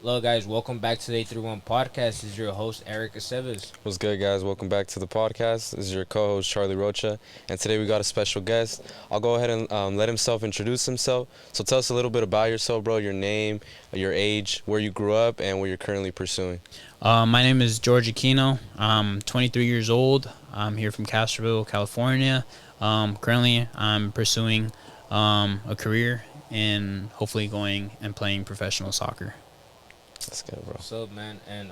Hello, guys. Welcome back to the 831 Podcast. This is your host, Erik. What's good, guys? Welcome back to the podcast. This is your co-host, Charlie Rocha, and today we got a special guest. I'll go ahead and let himself introduce himself. So tell us a little bit about yourself, bro, your name, your age, where you grew up, and what you're currently pursuing. My name is George Aquino. I'm 23 years old. I'm here from Castroville, California. Currently, I'm pursuing a career in hopefully going and playing professional soccer. That's good, bro. What's up, man? And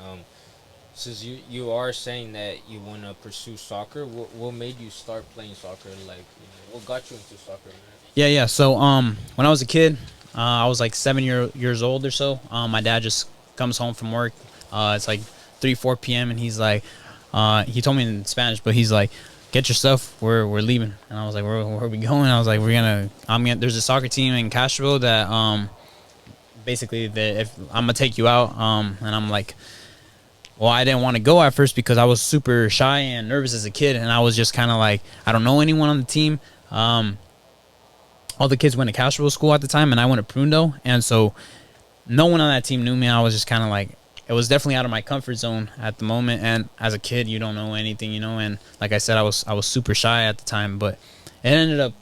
since you are saying that you want to pursue soccer, what made you start playing soccer? What got you into soccer, man? Yeah. So when I was a kid, I was like 7 years old or so. My dad just comes home from work. It's like 4 p.m. and he's like, he told me in Spanish, but he's like, get your stuff, we're leaving. And I was like, where are we going? I was like, there's a soccer team in Castroville that basically if I'm gonna take you out. And I'm like, well, I didn't want to go at first because I was super shy and nervous as a kid, and I was just kind of like, I don't know anyone on the team. All the kids went to Castroville school at the time, and I went to Prundo, and so no one on that team knew me. I was just kind of like, it was definitely out of my comfort zone at the moment, and as a kid, you don't know anything, and like I said, I was super shy at the time, but it ended up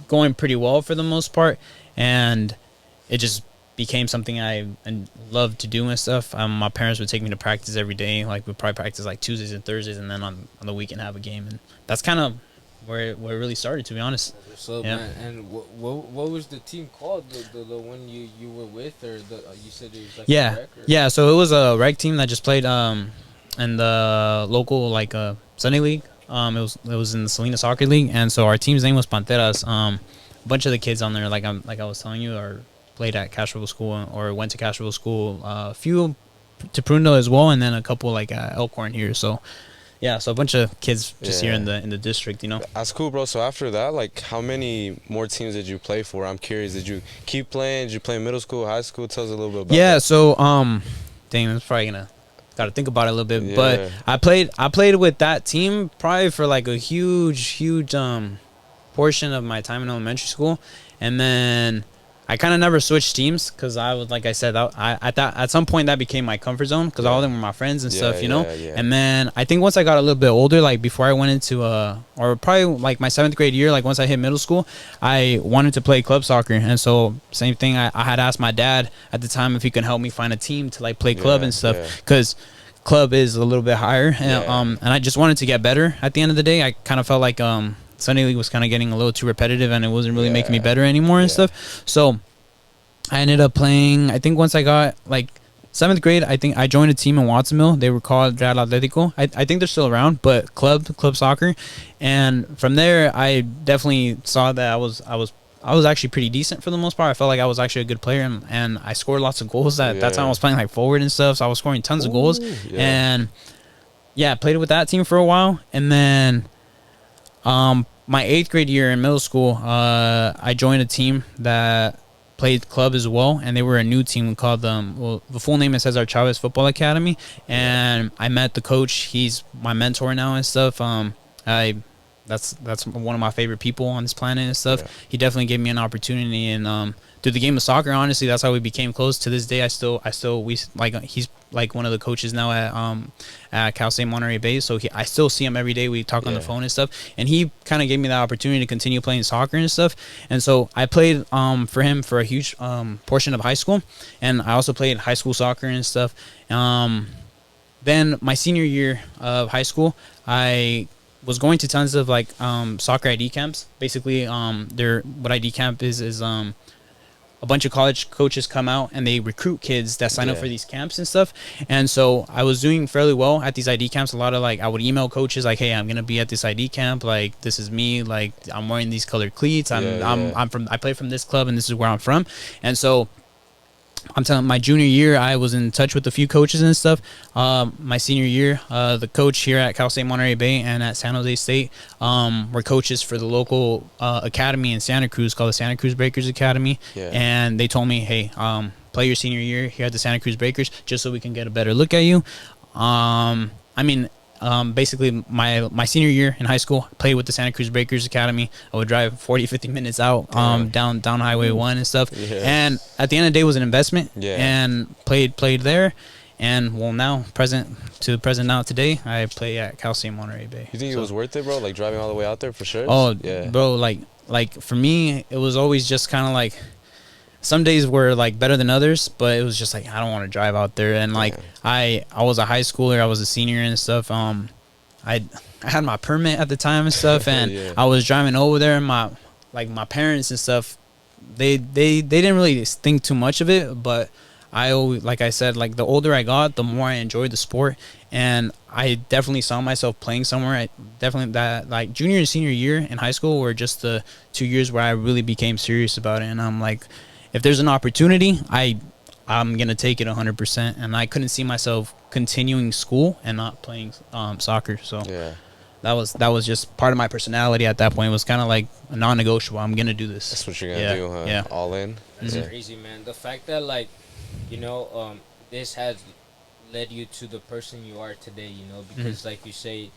going pretty well for the most part, and it just became something I loved to do and stuff. My parents would take me to practice every day. Like, we'd probably practice like Tuesdays and Thursdays, and then on the weekend have a game, and that's kind of where it really started, to be honest. So, Yeah. man, and what was the team called? The one you were with, or you said it was like a rec, or? Yeah. So it was a rec team that just played in the local Sunday league. It was in the Salinas Soccer League, and so our team's name was Panteras. A bunch of the kids on there, like I was telling you, are played at Castroville School or went to Castroville School. A few to Prundo as well, and then a couple like Elkhorn here. So yeah, so a bunch of kids just here in the district, That's cool, bro. So after that, like, how many more teams did you play for? I'm curious. Did you keep playing? Did you play middle school, high school? Tell us a little bit about that. So dang, that's probably gotta think about it a little bit. Yeah. But I played with that team probably for like a huge portion of my time in elementary school, and then I kind of never switched teams because I was, like I said, at some point that became my comfort zone because all of them were my friends and stuff, Yeah. And then I think once I got a little bit older, like before I went into or probably like my 7th grade year, like once I hit middle school, I wanted to play club soccer, and so same thing. I had asked my dad at the time if he could help me find a team to like play club and stuff because club is a little bit higher, and I just wanted to get better. At the end of the day, I kind of felt like Sunday League was kind of getting a little too repetitive, and it wasn't really making me better anymore and stuff. So I ended up playing, I think once I got like 7th grade, I think I joined a team in Watsonville. They were called Real Atletico. I think they're still around, but club soccer. And from there, I definitely saw that I was actually pretty decent for the most part. I felt like I was actually a good player, and I scored lots of goals. That time I was playing like forward and stuff, so I was scoring tons of goals. And I played with that team for a while, and then my 8th grade year in middle school, I joined a team that played club as well, and they were a new team called the full name is Cesar Chavez Futbol Academy, and I met the coach. He's my mentor now and stuff. That's one of my favorite people on this planet and stuff. He definitely gave me an opportunity, and through the game of soccer, honestly, that's how we became close. To this day, he's like one of the coaches now at Cal State Monterey Bay, so I still see him every day. We talk on the phone and stuff, and he kind of gave me the opportunity to continue playing soccer and stuff. And so I played for him for a huge portion of high school, and I also played high school soccer and stuff. Then my senior year of high school, I was going to tons of like soccer ID camps. Basically, what ID camp is a bunch of college coaches come out and they recruit kids that sign up for these camps and stuff. And so I was doing fairly well at these ID camps. A lot of I would email coaches like, hey, I'm gonna be at this ID camp. Like, this is me. Like, I'm wearing these colored cleats. I play from this club, and this is where I'm from. And so I'm telling my junior year, I was in touch with a few coaches and stuff. My senior year, the coach here at Cal State Monterey Bay and at San Jose State were coaches for the local academy in Santa Cruz called the Santa Cruz Breakers Academy. And they told me, hey, play your senior year here at the Santa Cruz Breakers just so we can get a better look at you. I mean, basically my senior year in high school, I played with the Santa Cruz Breakers Academy. I would drive 40, 50 minutes out down Highway 1 and stuff. Yeah. And at the end of the day, it was an investment. Yeah. And played there. And well, now present now today, I play at Cal State Monterey Bay. You think it was worth it, bro? Like driving all the way out there for sure? Oh, yeah, bro. Like for me, it was always just kind of like some days were like better than others, but it was just like I don't want to drive out there. And like I was a high schooler, I was a senior and stuff. I had my permit at the time and stuff, and yeah. I was driving over there. And my parents and stuff, they didn't really think too much of it, but I always, like I said, like the older I got, the more I enjoyed the sport, and I definitely saw myself playing somewhere. I definitely that like junior and senior year in high school were just the 2 years where I really became serious about it, and I'm like, if there's an opportunity, I'm gonna take it 100%, and I couldn't see myself continuing school and not playing soccer. So yeah. That was just part of my personality at that point. It was kind of like a non-negotiable. I'm gonna do this. That's what you're gonna do, huh? Yeah, all in. That's crazy, man. The fact that like, you know, this has led you to the person you are today, you know, because like you say,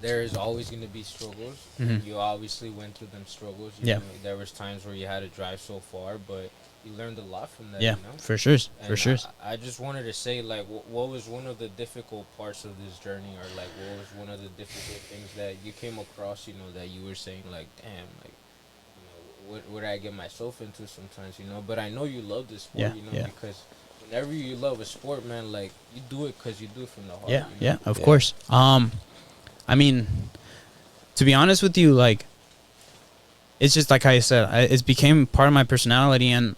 there is always going to be struggles. You obviously went through them struggles. You know, there was times where you had to drive so far, but you learned a lot from that, yeah, you know? for sure, and for sure. I just wanted to say, like, what was one of the difficult parts of this journey, or like what was one of the difficult things that you came across, you know, that you were saying like, damn, like, what I get myself into sometimes, you know? But I know you love this sport, you know, because whenever you love a sport, man, like, you do it because you do it from the heart. Yeah, you know? of course. I mean, to be honest with you, like, it's just like I said, it's became part of my personality, and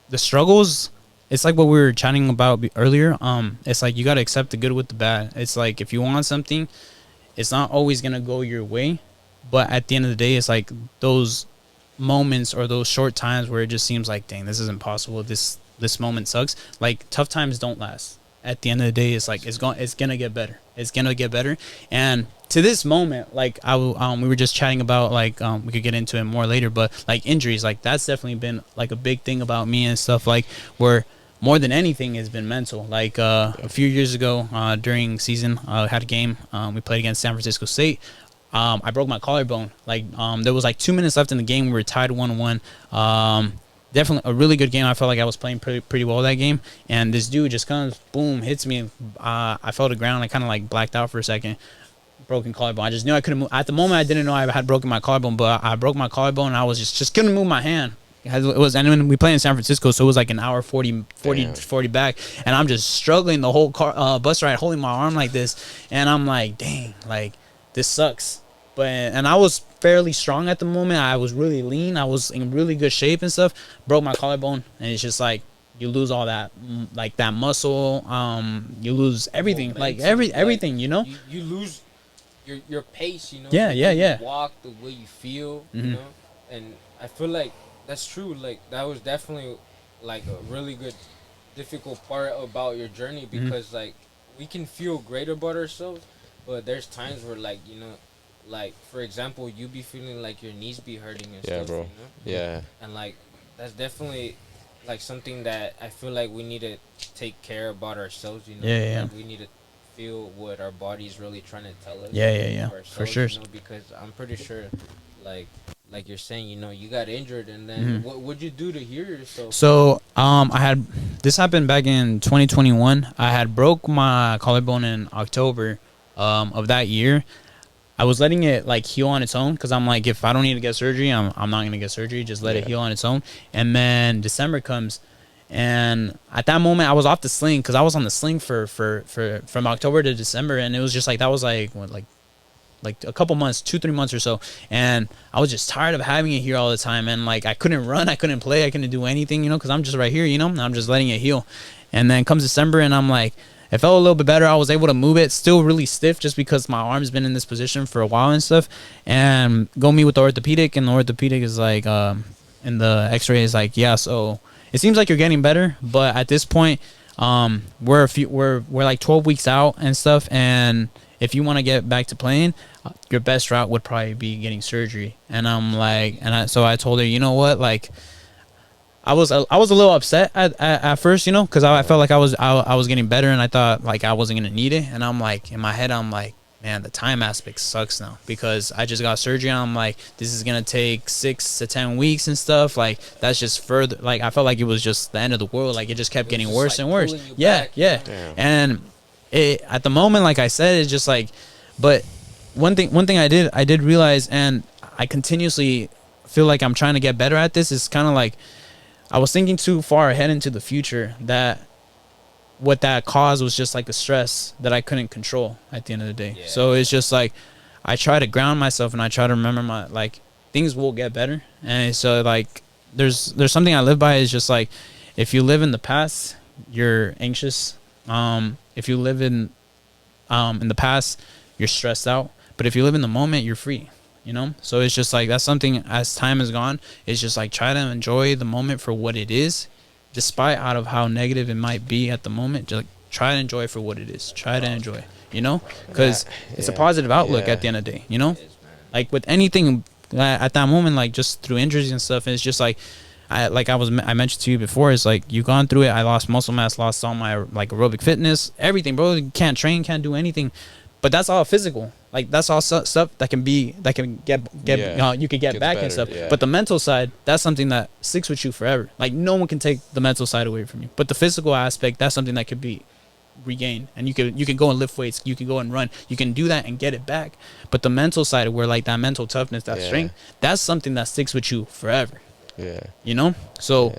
the struggles, it's like what we were chatting about earlier. It's like you got to accept the good with the bad. It's like if you want something, it's not always going to go your way, but at the end of the day, it's like those moments or those short times where it just seems like, dang, this isn't possible, this moment sucks. Like, tough times don't last. At the end of the day, it's like it's gonna get better. It's gonna get better. And to this moment, like we were just chatting about, like, we could get into it more later, but like injuries, like that's definitely been like a big thing about me and stuff, like where more than anything has been mental. Like a few years ago, during season, I had a game, we played against San Francisco State. I broke my collarbone. Like, there was like 2 minutes left in the game. We were tied 1-1. Definitely a really good game. I felt like I was playing pretty well that game. And this dude just comes, boom, hits me. I fell to the ground. I kind of like blacked out for a second. Broken collarbone. I just knew I couldn't move. At the moment, I didn't know I had broken my collarbone, but I broke my collarbone, and I was just couldn't move my hand. It was, and when we played in San Francisco, so it was like an hour 40 back, and I'm just struggling the whole bus ride, holding my arm like this, and I'm like, dang, like, this sucks. And I was fairly strong at the moment. I was really lean. I was in really good shape and stuff. Broke my collarbone, and it's just like you lose all that, like that muscle. You lose everything, like everything. You know, you lose your pace. You know, yeah. You walk, the way you feel. You know, and I feel like that's true. Like, that was definitely like a really good, difficult part about your journey, because like we can feel great about ourselves, but there's times where, like, you know. Like, for example, you be feeling like your knees be hurting and stuff, bro. You know? Yeah. And, like, that's definitely, like, something that I feel like we need to take care about ourselves, you know? Yeah. Like, we need to feel what our body's really trying to tell us. Yeah. For sure. You know? Because I'm pretty sure, like you're saying, you know, you got injured, and then what'd you do to heal yourself? So, this happened back in 2021. I had broke my collarbone in October of that year. I was letting it like heal on its own, because I'm like, if I don't need to get surgery, I'm not gonna get surgery. Just let it heal on its own. And then December comes, and at that moment I was off the sling, because I was on the sling for from October to December, and it was just like that was like what, like a couple months, 2-3 months or so, and I was just tired of having it here all the time, and like I couldn't run, I couldn't play, I couldn't do anything, you know, because I'm just right here, you know, and I'm just letting it heal. And then comes December, and I'm like, it felt a little bit better. I was able to move it. Still really stiff, just because my arm's been in this position for a while and stuff. And go meet with the orthopedic, and the orthopedic is like, and the X-ray is like, yeah. So it seems like you're getting better, but at this point, we're like 12 weeks out and stuff. And if you want to get back to playing, your best route would probably be getting surgery. And I'm like, so I told her, you know what, like, I was a little upset at first, you know, because I felt like I was getting better, and I thought like I wasn't gonna need it. And I'm like, in my head, I'm like, man, the time aspect sucks now because I just got surgery, and I'm like, this is gonna take 6 to 10 weeks and stuff. Like that's just further. Like I felt like it was just the end of the world. Like it just kept getting worse and worse. Yeah. Damn. And at the moment, like I said, it's just like, but one thing I did realize, and I continuously feel like I'm trying to get better at this, is kind of like I was thinking too far ahead into the future, that what that caused was just like the stress that I couldn't control at the end of the day. Yeah. So it's just like I try to ground myself, and I try to remember my, like, things will get better. And so like there's something I live by, is just like, if you live in the past, you're anxious. If you live in the past, you're stressed out. But if you live in the moment, you're free. You know, so it's just like, that's something, as time has gone, it's just like, try to enjoy the moment for what it is, despite out of how negative it might be at the moment. Just like, try to enjoy it for what it is. Try to enjoy, you know, because it's a positive outlook at the end of the day, you know, like with anything at that moment, like just through injuries and stuff. It's just like, I mentioned to you before, it's like, you've gone through it. I lost muscle mass, lost all my like aerobic fitness, everything, bro. You can't train, can't do anything. But that's all physical. Like that's all stuff that can get you could get back better, and stuff. Yeah. But the mental side, that's something that sticks with you forever. Like no one can take the mental side away from you. But the physical aspect, that's something that could be regained. And you can go and lift weights, you can go and run, you can do that and get it back. But the mental side, where like that mental toughness, that strength, that's something that sticks with you forever. Yeah. You know? So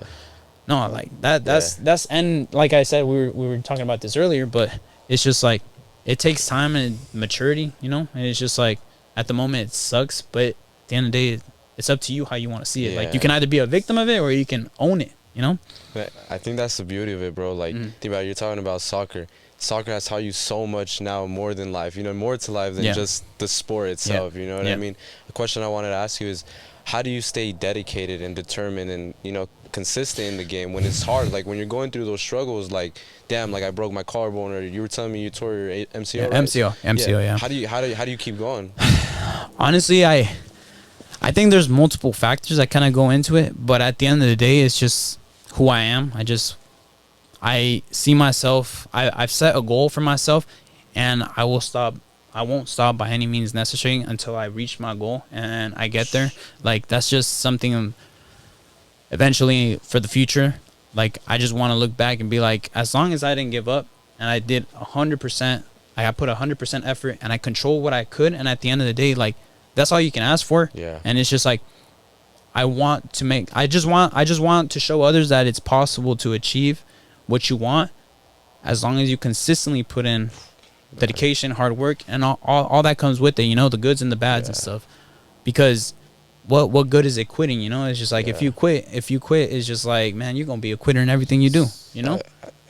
no, like that's and like I said, we were talking about this earlier, but it's just like, it takes time and maturity, you know? And it's just like, at the moment, it sucks. But at the end of the day, it's up to you how you want to see it. Like, you can either be a victim of it, or you can own it, you know? But I think that's the beauty of it, bro. Like, think about it, you're talking about soccer. Soccer has taught you so much now, more than life. You know, more to life than just the sport itself. You know what I mean? The question I wanted to ask you is, how do you stay dedicated and determined and, you know, consistent in the game when it's hard? Like when you're going through those struggles, like, damn, like I broke my collarbone, or you were telling me you tore your MCO, right? MCO, yeah. How do you keep going? Honestly, I think there's multiple factors that kind of go into it, but at the end of the day, it's just who I am. I see myself, I've set a goal for myself, and I won't stop by any means necessary until I reach my goal and I get there. Like that's just something eventually for the future. Like I just want to look back and be like, as long as I didn't give up and I did 100%, I put 100% effort and I control what I could. And at the end of the day, like that's all you can ask for. Yeah. And it's just like, I just want to show others that it's possible to achieve what you want, as long as you consistently put in dedication, hard work, and all that comes with it, you know, the goods and the bads and stuff. Because what good is it quitting, you know? It's just like, if you quit, it's just like, man, you're gonna be a quitter in everything you do, you know?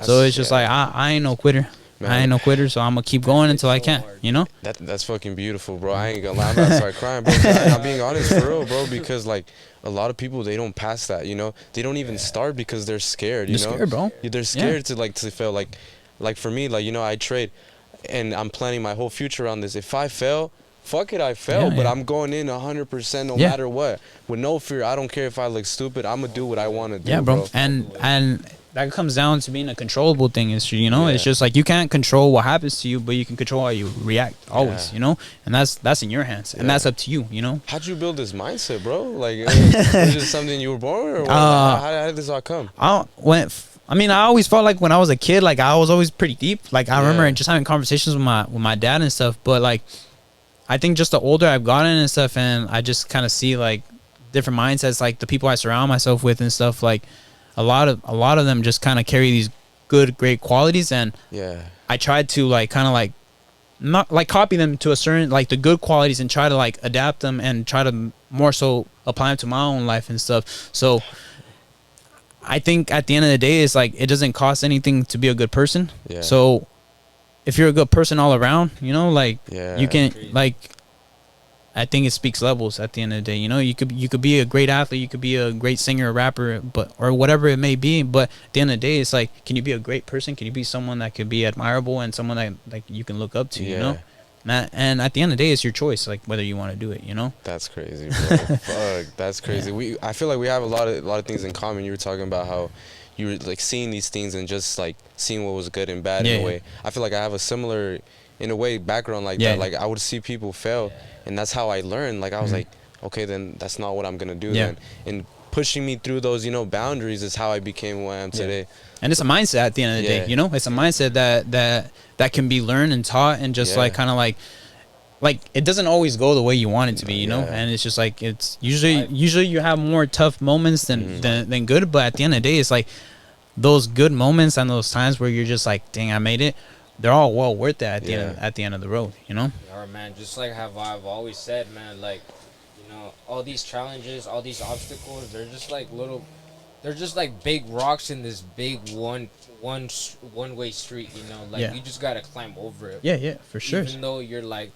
So it's just like, I ain't no quitter. Man. I ain't no quitter, so I'm gonna keep going until I can, you know? That's fucking beautiful, bro. I ain't gonna lie, I'm about to start crying, bro. I'm being honest, for real, bro, because like a lot of people, they don't pass that, you know? They don't even start because they're scared, you know? Scared, bro. They're scared to fail. Like for me, like, you know, I trade and I'm planning my whole future around this. If I fail, fuck it, I failed, but I'm going in 100% no matter what, with no fear. I don't care if I look stupid. I'm gonna do what I want to do. Yeah, bro. And that comes down to being a controllable thing. Is, you know, it's just like, you can't control what happens to you, but you can control how you react always. You know, and that's in your hands, and that's up to you. You know. How'd you build this mindset, bro? Like, is this something you were born, or how did this all come? I mean, I always felt like when I was a kid, like I was always pretty deep. Like I remember just having conversations with my dad and stuff. But like, I think just the older I've gotten and stuff, and I just kind of see like different mindsets, like the people I surround myself with and stuff. Like a lot of them just kind of carry these great qualities, and I tried to like kind of like not like copy them to a certain, like the good qualities, and try to like adapt them and try to more so apply them to my own life and stuff. So I think at the end of the day, it's like, it doesn't cost anything to be a good person. Yeah. So if you're a good person all around, you know, like you can like, I think it speaks levels at the end of the day. You know, you could be a great athlete, you could be a great singer or rapper, or whatever it may be. But at the end of the day, it's like, can you be a great person? Can you be someone that could be admirable and someone that like you can look up to? You know, And at the end of the day, it's your choice, like whether you want to do it, you know. That's crazy, bro. Fuck, that's crazy. I feel like we have a lot of things in common. You were talking about how you were like seeing these things and just like seeing what was good and bad in a way. I feel like I have a similar, in a way, background like that. Like I would see people fail, and that's how I learned. Like I was like, okay, then that's not what I'm gonna do then. And pushing me through those, you know, boundaries is how I became who I am today. And it's a mindset at the end of the day, you know. It's a mindset that can be learned and taught, and just like kind of like it doesn't always go the way you want it to be, you know. And it's just like it's usually you have more tough moments than good, but at the end of the day, it's like those good moments and those times where you're just like, dang, I made it. They're all well worth it at the end of the road, you know. Yeah, man. Just like how I've always said, man. Like, you know, all these challenges, all these obstacles, they're just like they're just like big rocks in this big one-way street, you know. Like you just gotta climb over it. Yeah, for sure. Even though you're like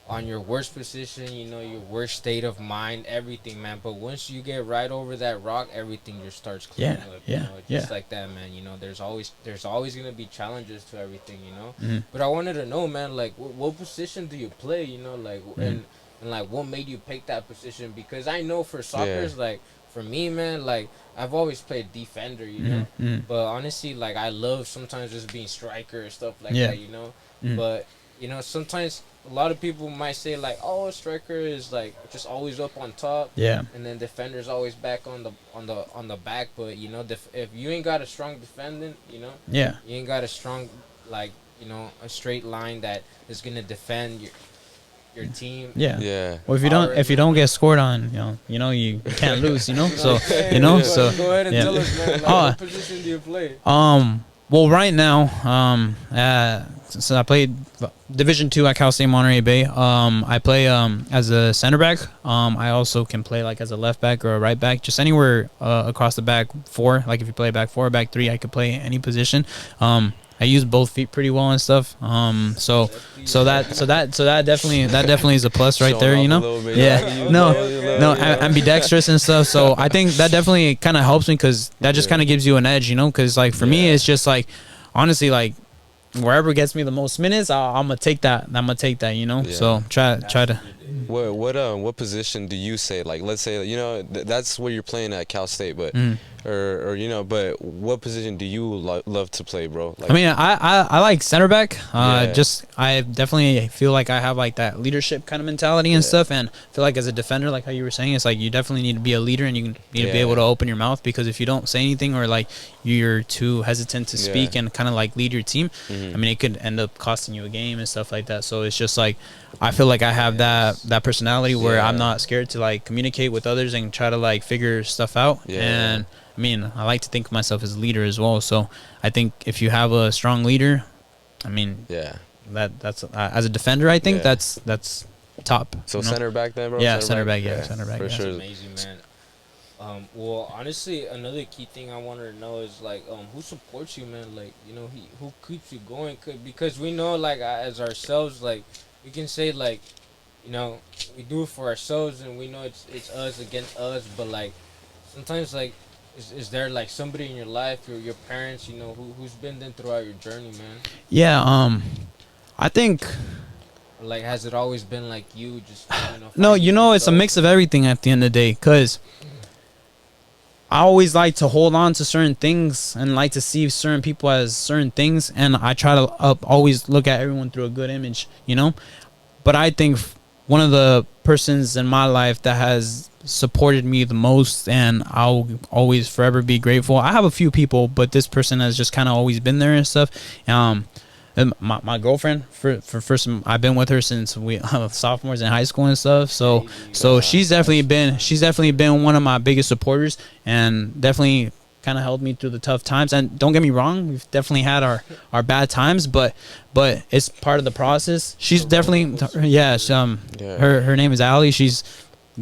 on your worst position, you know, your worst state of mind, everything, man. But once you get right over that rock, everything just starts clearing up. You know, just like that, man. You know, there's always gonna be challenges to everything, you know. But I wanted to know, man, like what position do you play, you know, like and like what made you pick that position? Because I know for soccer, like for me, man, like I've always played defender, you know. But honestly, like I love sometimes just being striker and stuff like that, you know. But you know, sometimes a lot of people might say like, oh, a striker is like just always up on top, and then defender's always back on the back. But you know, if you ain't got a strong defendant, you know, you ain't got a strong, like, you know, a straight line that is gonna defend your team. Well, if you don't get scored on, you know you can't lose, you know. So you know, so go ahead and tell us, man, like, what position do you play? Well, right now, so I played Division II at Cal State Monterey Bay. I play as a center back. I also can play like as a left back or a right back, just anywhere across the back four. Like if you play back four or back three, I could play any position. I use both feet pretty well and stuff. So that definitely is a plus right there, you know. No, ambidextrous and stuff. So I think that definitely kind of helps me, because that just kind of gives you an edge, you know. Because like for me, it's just like, honestly, like wherever gets me the most minutes, I'm gonna take that. You know. So try to. What position do you say? Like, let's say, you know, that's where you're playing at Cal State, but or you know, but what position do you love to play, bro? Like, I mean, I like center back. Just I definitely feel like I have like that leadership kind of mentality and stuff, and I feel like as a defender, like how you were saying, it's like you definitely need to be a leader, and you need to be able to open your mouth, because if you don't say anything, or like you're too hesitant to speak and kind of like lead your team, I mean, it could end up costing you a game and stuff like that. So it's just like I feel like I have that personality where I'm not scared to like communicate with others and try to like figure stuff out. And I mean, I like to think of myself as a leader as well. So I think if you have a strong leader, I mean, that's as a defender, I think that's top. So center back then, bro. Center back. Center back. For sure. That's amazing, man. Well, honestly, another key thing I wanted to know is like, who supports you, man? Like, you know, who keeps you going? Because we know, like, as ourselves, like, we can say, like, you know, we do it for ourselves, and we know it's us against us. But like, sometimes, like, is there like somebody in your life, your parents, you know, who's been there throughout your journey, man? Yeah. I think. Like, has it always been like you just? You know, no, you know, it's a mix of everything at the end of the day, because I always like to hold on to certain things and like to see certain people as certain things, and I try to always look at everyone through a good image, you know. But I think one of the persons in my life that has supported me the most, and I'll always forever be grateful. I have a few people, but this person has just kind of always been there and stuff. And my girlfriend, for first, I've been with her since we sophomores in high school and stuff. So she's definitely been one of my biggest supporters, and definitely kind of held me through the tough times. And don't get me wrong, we've definitely had our bad times, but it's part of the process. She's definitely her name is Allie. She's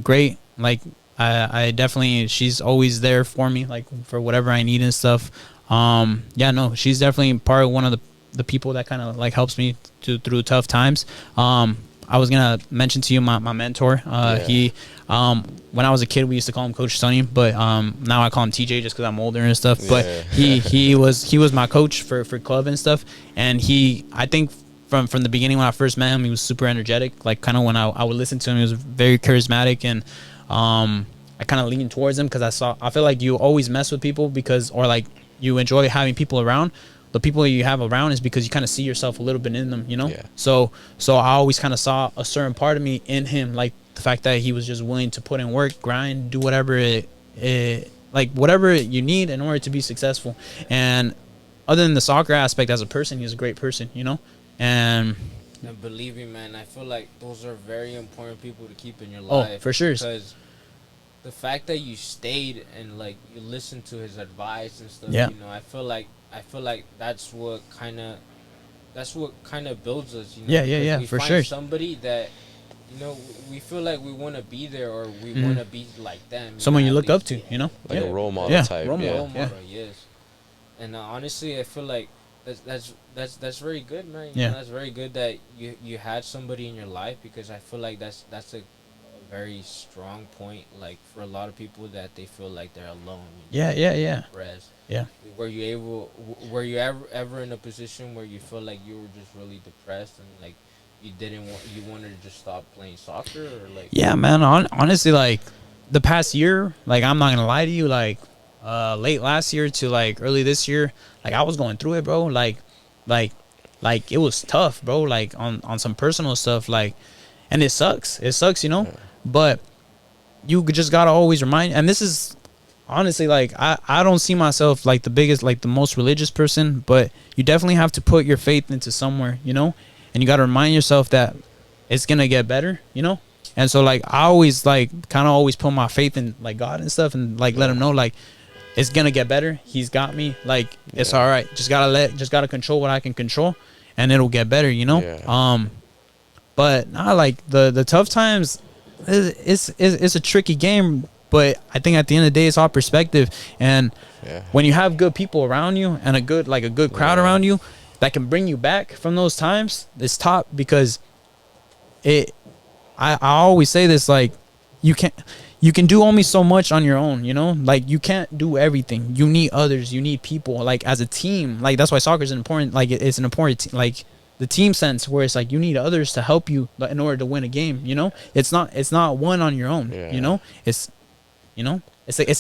great. Like I definitely, she's always there for me, like for whatever I need and stuff. She's definitely one of the people that kind of like helps me through tough times. I was gonna mention to you my mentor. He when I was a kid, we used to call him Coach Sonny, but now I call him TJ just because I'm older and stuff. But he was my coach for club and stuff, and I think from the beginning when I first met him, he was super energetic. Like kind of when I would listen to him, he was very charismatic, and I kind of leaned towards him because I feel like you always mess with people or like you enjoy having people around. The people you have around is because you kind of see yourself a little bit in them, you know? Yeah. So I always kind of saw a certain part of me in him, like the fact that he was just willing to put in work, grind, do whatever like whatever you need in order to be successful. And other than the soccer aspect, as a person, he's a great person, you know? And believe me, man, I feel like those are very important people to keep in your life. Oh, for sure. Because the fact that you stayed and like you listened to his advice and stuff, yeah. you know, I feel like that's what kind of builds us, you know. Yeah, we for find sure. somebody that, you know, we feel like we want to be there or we want to be like them. Someone you look up least, to, you know, like a role model type. Role model, yes. And honestly, I feel like that's very good, man. You know, that's very good that you had somebody in your life, because I feel like that's a very strong point, like for a lot of people, that they feel like they're alone. Yeah. Depressed. Yeah. Were you ever in a position where you feel like you were just really depressed and like you wanted to just stop playing soccer, or like? Yeah, man. Honestly, like the past year, like I'm not gonna lie to you, like late last year to like early this year, like I was going through it, bro. Like it was tough, bro. Like on some personal stuff, like, and it sucks, you know. But you just gotta always remind, and this is honestly, like, I don't see myself like the biggest, like the most religious person, but you definitely have to put your faith into somewhere, you know, and you gotta remind yourself that it's gonna get better, you know. And so like I always like kind of always put my faith in like God and stuff, and like let him know like it's gonna get better. He's got me. Like it's all right. Just gotta control what I can control, and it'll get better, you know. But nah, like the tough times, it's a tricky game. But I think at the end of the day, it's all perspective. And when you have good people around you and a good crowd around you that can bring you back from those times, it's top, because I always say this, like you can do only so much on your own, you know? Like you can't do everything. You need others, you need people, like as a team. Like that's why soccer is important. Like it's an important like the team sense, where it's like you need others to help you in order to win a game, you know? It's not one on your own, you know? It's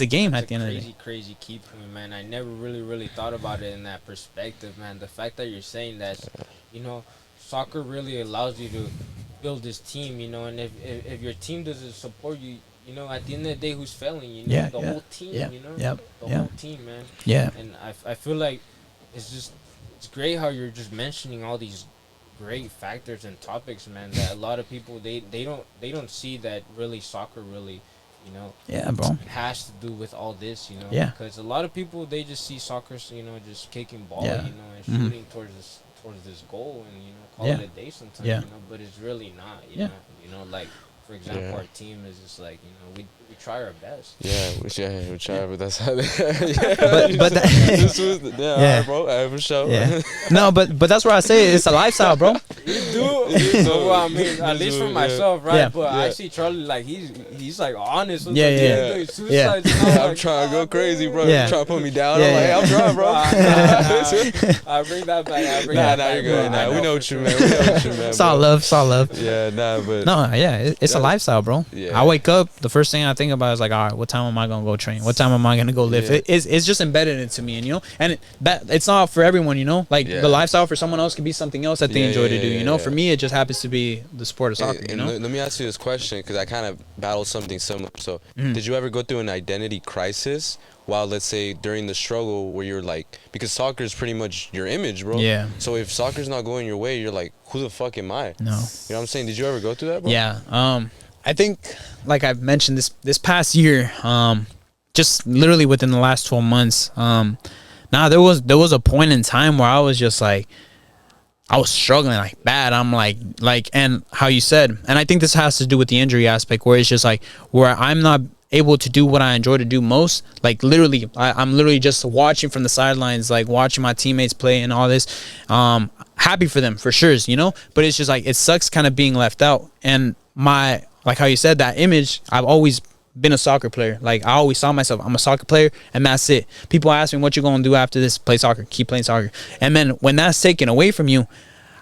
a game at the end of the day. Crazy key point, man. I never really thought about it in that perspective, man. The fact that you're saying that, you know, soccer really allows you to build this team, you know, and if your team doesn't support you, you know, at the end of the day, who's failing? You know, the whole team, you know, the whole team, man. Yeah. And I feel like it's great how you're just mentioning all these great factors and topics, man, that a lot of people they don't see that really soccer really, you know, bro, has to do with all this, you know, because a lot of people, they just see soccer, you know, just kicking ball, you know, and shooting towards this goal, and you know, call it a day sometimes, you know, but it's really not, you know, like for example, our team is just like, you know, we try our best. We try, but that's how they. Bro, for sure. Yeah. No, but that's where I say it's a lifestyle, bro. You do. Well, I mean, at least for myself, right? Yeah. But I see Charlie, like he's like honest. Yeah. I'm trying to go crazy, bro. You're trying to put me down. I'm like, hey, I'm trying, bro. I bring that back. Nah, you're good. Nah, we know what you mean. It's all love. Yeah, but no, it's a lifestyle, bro. I wake up, the first thing I think about is like, all right, what time am I gonna go train? What time am I gonna go lift? It's just embedded into me, and you know, and it's not for everyone, you know. Like the lifestyle for someone else could be something else that they enjoy to do, you know. For me, it just happens to be the sport of soccer, you know. Let me ask you this question, because I kind of battled something similar. So, did you ever go through an identity crisis while, let's say, during the struggle where you're like, because soccer is pretty much your image, bro. Yeah. So if soccer's not going your way, you're like, who the fuck am I? No. You know what I'm saying? Did you ever go through that, bro? Yeah. I think, like I've mentioned, this past year, just literally within the last 12 months, there was a point in time where I was just like, I was struggling like bad. I'm like, and how you said, and I think this has to do with the injury aspect, where it's just like, where I'm not able to do what I enjoy to do most. Like literally, I'm literally just watching from the sidelines, like watching my teammates play and all this. Happy for them, for sure, you know, but it's just like, it sucks kind of being left out. And like how you said, that image, I've always been a soccer player. Like I always saw myself, I'm a soccer player, and that's it. People ask me, what you gonna do after this? Play soccer, keep playing soccer. And then when that's taken away from you,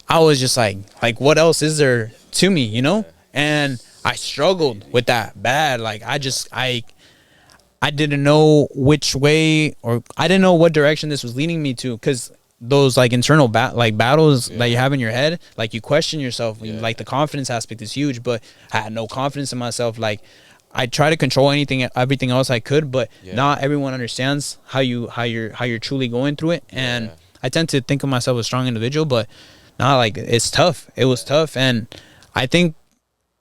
I was just like what else is there to me, you know? And I struggled with that bad. Like I didn't know which way, or I didn't know what direction this was leading me to, because those like internal battles that you have in your head, like you question yourself. Like the confidence aspect is huge, but I had no confidence in myself. Like I try to control everything else I could, but not everyone understands how you're truly going through it. And I tend to think of myself as a strong individual, but not like it's tough. It was tough, and I think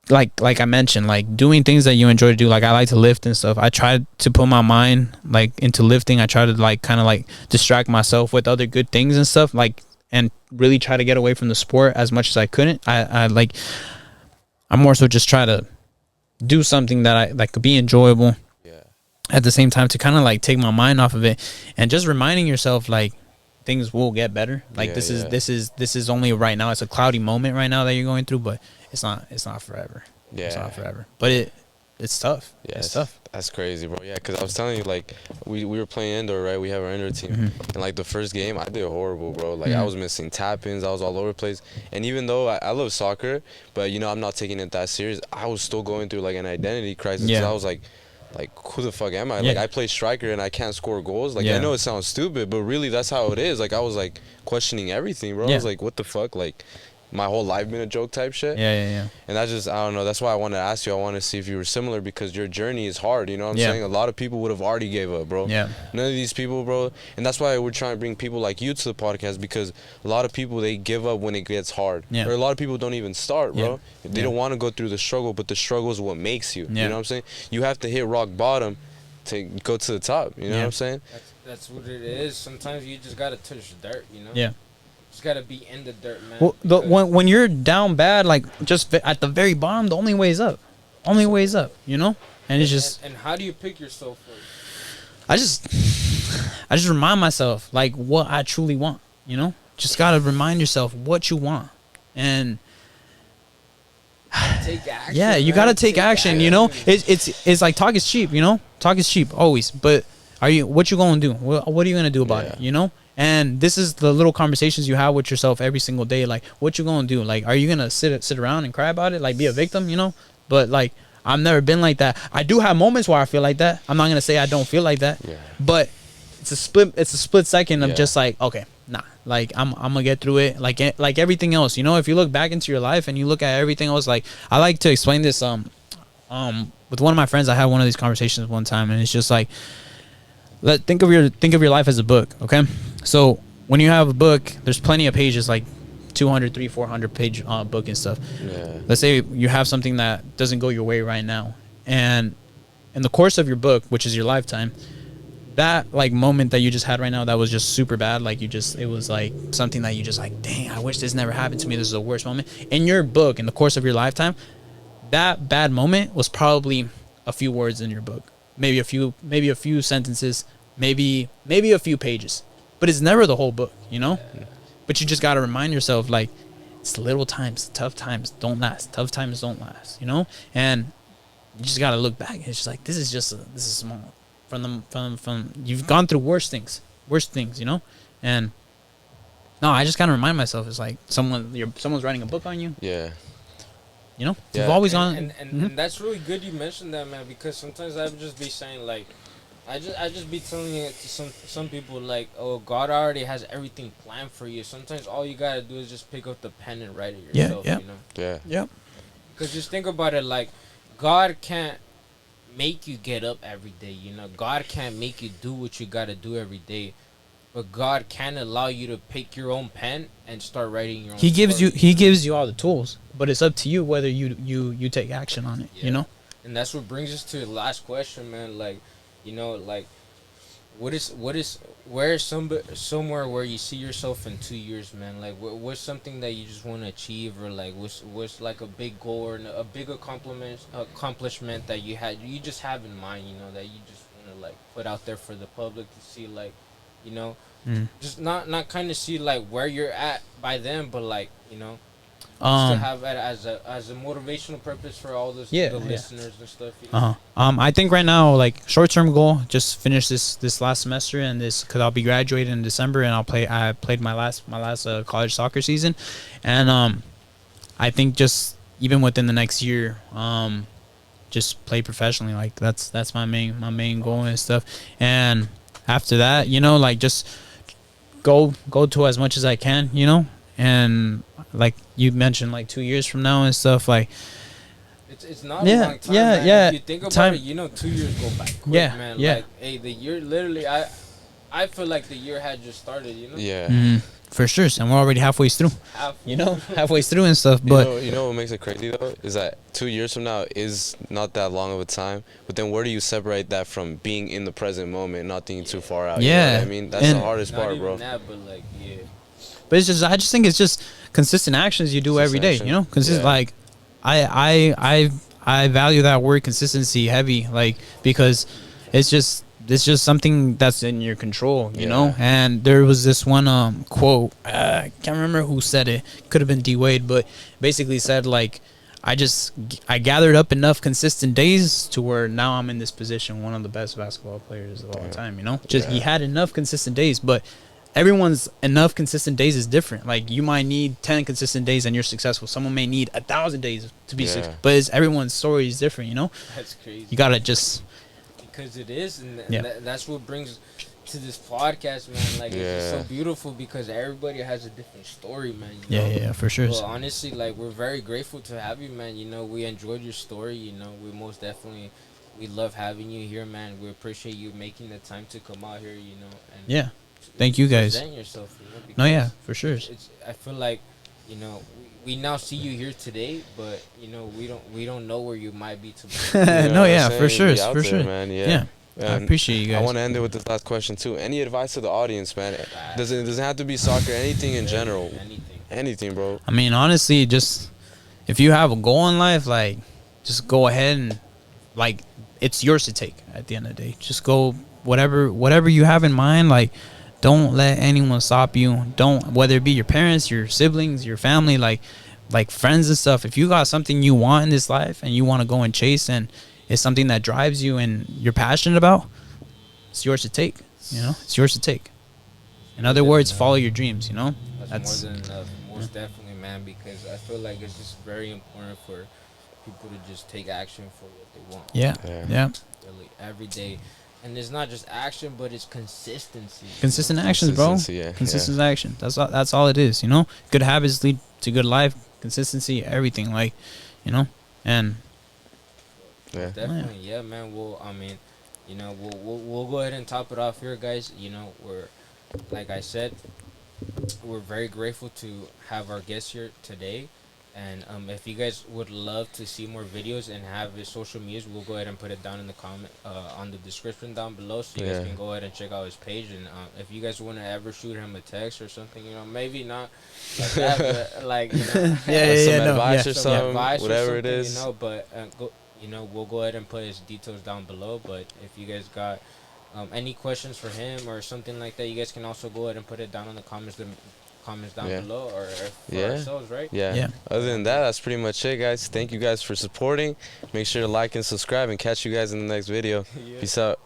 like I mentioned, like doing things that you enjoy to do. Like I like to lift and stuff. I try to put my mind like into lifting. I try to like kind of like distract myself with other good things and stuff, like, and really try to get away from the sport as much as I couldn't. I'm more so just try to do something that could be enjoyable at the same time, to kind of like take my mind off of it, and just reminding yourself like things will get better. Like this is only right now. It's a cloudy moment right now that you're going through, but it's not forever. It's not forever. But it's tough. Yeah, it's tough. That's crazy, bro. Yeah, because I was telling you, like, we were playing indoor, right? We have our indoor team. And, like, the first game, I did horrible, bro. Like, I was missing tap-ins. I was all over the place. And even though I love soccer, but, you know, I'm not taking it that serious, I was still going through, like, an identity crisis. Yeah. I was like, who the fuck am I? Like, I play striker and I can't score goals. Like, I know it sounds stupid, but really that's how it is. Like, I was, like, questioning everything, bro. I was like, what the fuck? Like, my whole life been a joke type shit. Yeah. And that's just, I don't know. That's why I wanted to ask you. I want to see if you were similar, because your journey is hard. You know what I'm saying? A lot of people would have already gave up, bro. Yeah. None of these people, bro. And that's why we're trying to bring people like you to the podcast, because a lot of people, they give up when it gets hard. Yeah. Or a lot of people don't even start, bro. They don't want to go through the struggle, but the struggle is what makes you. You know what I'm saying? You have to hit rock bottom to go to the top. You know what I'm saying? That's what it is. Sometimes you just got to touch dirt, you know? Yeah. Just gotta be in the dirt, man. Well, when you're down bad, like just at the very bottom, the only way is up. Only way is up, you know. And it's just. And how do you pick yourself up? I just remind myself like what I truly want. You know, just gotta remind yourself what you want, and take action. Yeah, you gotta take action. You know, it's like talk is cheap. You know, talk is cheap always. But what you gonna do? What are you gonna do about it? You know. And this is the little conversations you have with yourself every single day. Like, what you gonna do? Like, are you gonna sit around and cry about it? Like, be a victim, you know? But like, I've never been like that. I do have moments where I feel like that. I'm not gonna say I don't feel like that. Yeah. But it's a split second of just like, okay, nah. Like, I'm gonna get through it. Like everything else, you know. If you look back into your life and you look at everything else, like I like to explain this with one of my friends. I had one of these conversations one time, and it's just like, think of your life as a book, okay? So when you have a book, there's plenty of pages, like 200, 300, 400 page book and stuff. Yeah. Let's say you have something that doesn't go your way right now, and in the course of your book, which is your lifetime, that like moment that you just had right now that was just super bad, like it was like something that you just like, dang, I wish this never happened to me. This is the worst moment in your book. In the course of your lifetime, that bad moment was probably a few words in your book, maybe a few sentences, maybe a few pages. But it's never the whole book, you know? Yeah. But you just got to remind yourself, like, it's little times, tough times don't last. Tough times don't last, you know? And you just got to look back. It's just like, this is small. From you've gone through worse things, you know? And, no, I just got to remind myself, it's like someone's writing a book on you. Yeah. You know? Yeah. You've always gone. And that's really good you mentioned that, man, because sometimes I would just be saying, like, I just be telling it to some people, like, oh, God already has everything planned for you. Sometimes all you gotta do is just pick up the pen and write it yourself. You know? Yeah. Because just think about it, like, God can't make you get up every day. You know, God can't make you do what you gotta do every day. But God can allow you to pick your own pen and start writing your own. He gives you all the tools, but it's up to you whether you take action on it. Yeah. You know. And that's what brings us to the last question, man. Like, you know, like, where is somewhere where you see yourself in 2 years, man? Like, what's something that you just want to achieve, or like, what's like a big goal or a big accomplishment that you just have in mind, you know, that you just want to like put out there for the public to see, like, you know, just not kind of see like where you're at by then, but like, you know, to have it as a motivational purpose for all the listeners and stuff. You know? I think right now, like, short-term goal, just finish this last semester and because I'll be graduating in December, and I played my last college soccer season, and I think just even within the next year, just play professionally. Like, that's my main goal and stuff. And after that, you know, like, just go to as much as I can, you know, and like you mentioned, like 2 years from now and stuff, like it's not a long time, man. If you think about it, you know, 2 years go by quick, man. Like, hey, the year literally, I feel like the year had just started, you know. Yeah. For sure, and we're already halfway through. Halfway through and stuff. But you know what makes it crazy though is that 2 years from now is not that long of a time. But then where do you separate that from being in the present moment, not thinking too far out? Yeah, you know what I mean, that's the hardest part, bro. But it's just, I just think it's just consistent actions you do every day. You know, like I value that word consistency heavy, like, because it's just something that's in your control, you know. And there was this one quote, I can't remember who said it. Could have been D Wade, but basically said, like, I gathered up enough consistent days to where now I'm in this position, one of the best basketball players of all time, you know. Just he had enough consistent days, but everyone's enough consistent days is different. Like, you might need 10 consistent days and you're successful. Someone may need 1,000 days to be successful, but everyone's story is different, you know. That's crazy. You gotta just, because it is, and that's what brings to this podcast, man. Like, it's just so beautiful because everybody has a different story, man. You know? Yeah, for sure. Well, honestly, like, we're very grateful to have you, man. You know, we enjoyed your story. You know, we love having you here, man. We appreciate you making the time to come out here, you know. And thank you guys. Present yourself, you know, for sure. I feel like, you know, we now see you here today, but you know, we don't know where you might be tomorrow. For sure, man. I appreciate you guys. I want to end it with this last question too. Any advice to the audience, man? Doesn't have to be soccer. Anything in general. Anything, bro. I mean, honestly, just if you have a goal in life, like, just go ahead and, like, it's yours to take at the end of the day. Just go whatever you have in mind, like, don't let anyone stop you. Don't, whether it be your parents, your siblings, your family, like friends and stuff. If you got something you want in this life and you want to go and chase, and it's something that drives you and you're passionate about, it's yours to take. You know, it's yours to take. In other words, follow your dreams. You know, that's more than enough. Most definitely, man. Because I feel like it's just very important for people to just take action for what they want. Yeah. Really, every day. And it's not just action, but it's consistency. Consistent actions, bro. Consistent action. That's all it is, you know? Good habits lead to good life. Consistency, everything, like, you know? And definitely, man. Well, I mean, you know, we'll go ahead and top it off here, guys. You know, we're, like I said, we're very grateful to have our guest here today. And if you guys would love to see more videos and have his social medias, we'll go ahead and put it down in the comment on the description down below, so you guys can go ahead and check out his page. And if you guys want to ever shoot him a text or something, you know, maybe not like that, but like, you know, some advice or something, whatever it is, you know. But you know, we'll go ahead and put his details down below. But if you guys got any questions for him or something like that, you guys can also go ahead and put it down in the comments down below, or for ourselves, right? Other than that, that's pretty much it, guys. Thank you guys for supporting. Make sure to like and subscribe, and catch you guys in the next video. Peace out.